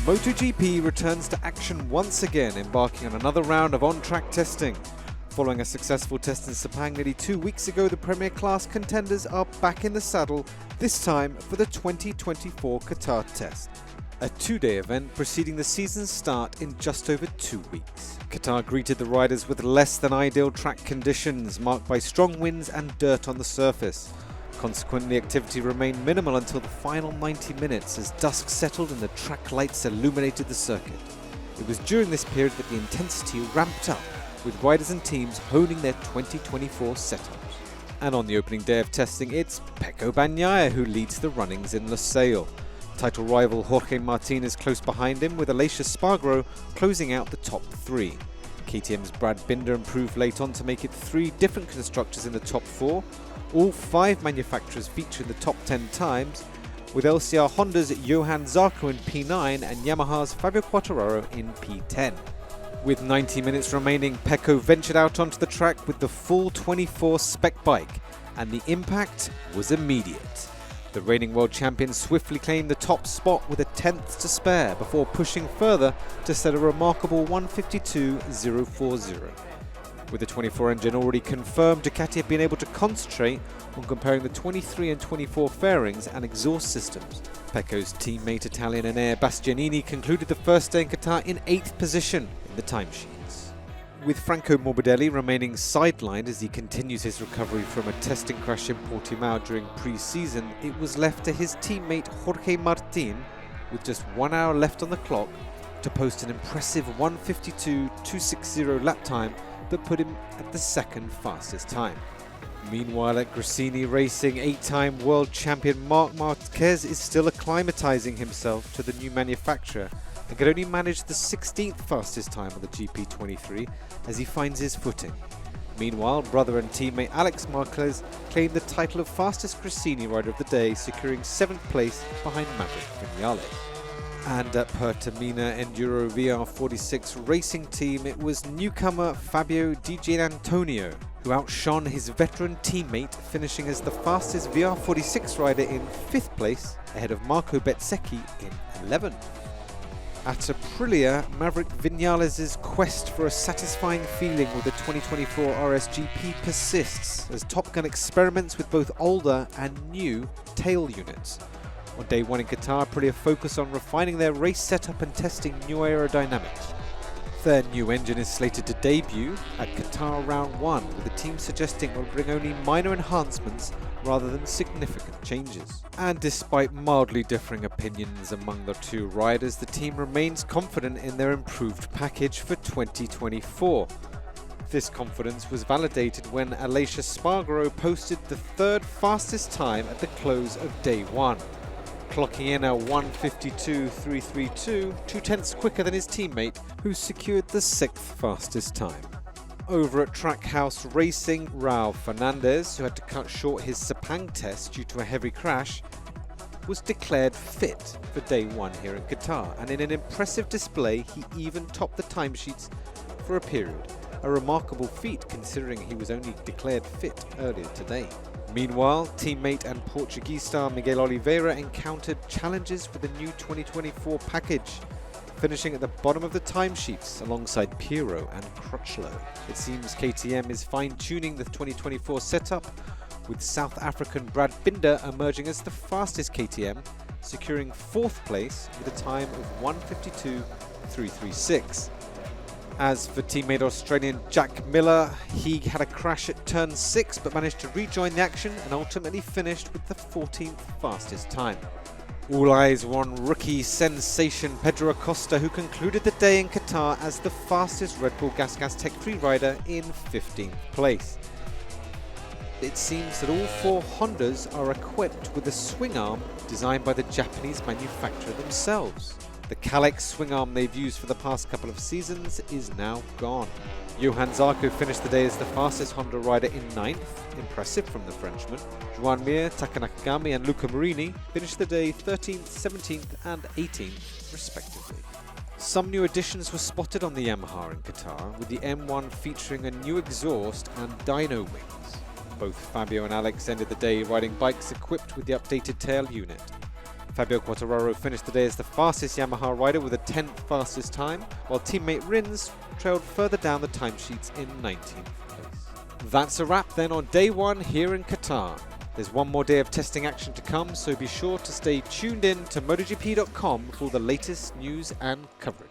MotoGP returns to action once again, embarking on another round of on-track testing. Following a successful test in Sepang nearly 2 weeks ago, the Premier Class contenders are back in the saddle, this time for the 2024 Qatar test. A two-day event preceding the season's start in just over 2 weeks. Qatar greeted the riders with less than ideal track conditions, marked by strong winds and dirt on the surface. Consequently, activity remained minimal until the final 90 minutes as dusk settled and the track lights illuminated the circuit. It was during this period that the intensity ramped up, with riders and teams honing their 2024 setups. And on the opening day of testing, it's Pecco Bagnaia who leads the runnings in Losail. Title rival Jorge Martin is close behind him, with Aleix Espargaro closing out the top three. KTM's Brad Binder improved late on to make it 3 different constructors in the top 4. All 5 manufacturers feature in the top 10 times, with LCR Honda's Johan Zarco in P9 and Yamaha's Fabio Quartararo in P10. With 90 minutes remaining, Pecco ventured out onto the track with the full 24 spec bike, and the impact was immediate. The reigning world champion swiftly claimed the top spot with a 10th to spare before pushing further to set a remarkable 152.040. With the 24 engine already confirmed, Ducati have been able to concentrate on comparing the 23 and 24 fairings and exhaust systems. Pecco's teammate Italian Enea Bastianini concluded the first day in Qatar in 8th position in the timesheets. With Franco Morbidelli remaining sidelined as he continues his recovery from a testing crash in Portimao during pre-season, it was left to his teammate Jorge Martin, with just 1 hour left on the clock, to post an impressive 152.260 lap time that put him at the second fastest time. Meanwhile, at Gresini Racing, 8-time world champion Marc Marquez is still acclimatizing himself to the new manufacturer and could only manage the 16th fastest time on the GP23 as he finds his footing. Meanwhile, brother and teammate Alex Marquez claimed the title of fastest Gresini rider of the day, securing 7th place behind Maverick Vinales. And at Pertamina Enduro VR46 racing team, it was newcomer Fabio Di Gianantonio who outshone his veteran teammate, finishing as the fastest VR46 rider in 5th place, ahead of Marco Bezzecchi in 11th. At Aprilia, Maverick Vinales' quest for a satisfying feeling with the 2024 RSGP persists as Top Gun experiments with both older and new tail units. On day 1 in Qatar, Aprilia focus on refining their race setup and testing new aerodynamics. Their new engine is slated to debut at Qatar Round 1, with the team suggesting it will bring only minor enhancements rather than significant changes. And despite mildly differing opinions among the two riders, the team remains confident in their improved package for 2024. This confidence was validated when Aleix Espargaro posted the 3rd fastest time at the close of day 1. Clocking in a 152.332, 2/10 quicker than his teammate, who secured the 6th fastest time. Over at Trackhouse Racing, Raul Fernandez, who had to cut short his Sepang test due to a heavy crash, was declared fit for day 1 here in Qatar, and in an impressive display he even topped the timesheets for a period, a remarkable feat considering he was only declared fit earlier today. Meanwhile, teammate and Portuguese star Miguel Oliveira encountered challenges with the new 2024 package, finishing at the bottom of the timesheets alongside Pirro and Crutchlow. It seems KTM is fine-tuning the 2024 setup, with South African Brad Binder emerging as the fastest KTM, securing 4th place with a time of 152.336. As for teammate Australian Jack Miller, he had a crash at turn 6 but managed to rejoin the action and ultimately finished with the 14th fastest time. All eyes were on rookie sensation Pedro Acosta, who concluded the day in Qatar as the fastest Red Bull GASGAS Tech 3 rider in 15th place. It seems that all 4 Hondas are equipped with a swing arm designed by the Japanese manufacturer themselves. The Kalex swing arm they've used for the past couple of seasons is now gone. Johan Zarco finished the day as the fastest Honda rider in 9th, impressive from the Frenchman. Joan Mir, Taka Nakagami and Luca Marini finished the day 13th, 17th and 18th respectively. Some new additions were spotted on the Yamaha in Qatar, with the M1 featuring a new exhaust and dyno wings. Both Fabio and Alex ended the day riding bikes equipped with the updated tail unit. Fabio Quartararo finished the day as the fastest Yamaha rider with a 10th fastest time, while teammate Rins trailed further down the timesheets in 19th place. That's a wrap then on day one here in Qatar. There's one more day of testing action to come, so be sure to stay tuned in to MotoGP.com for the latest news and coverage.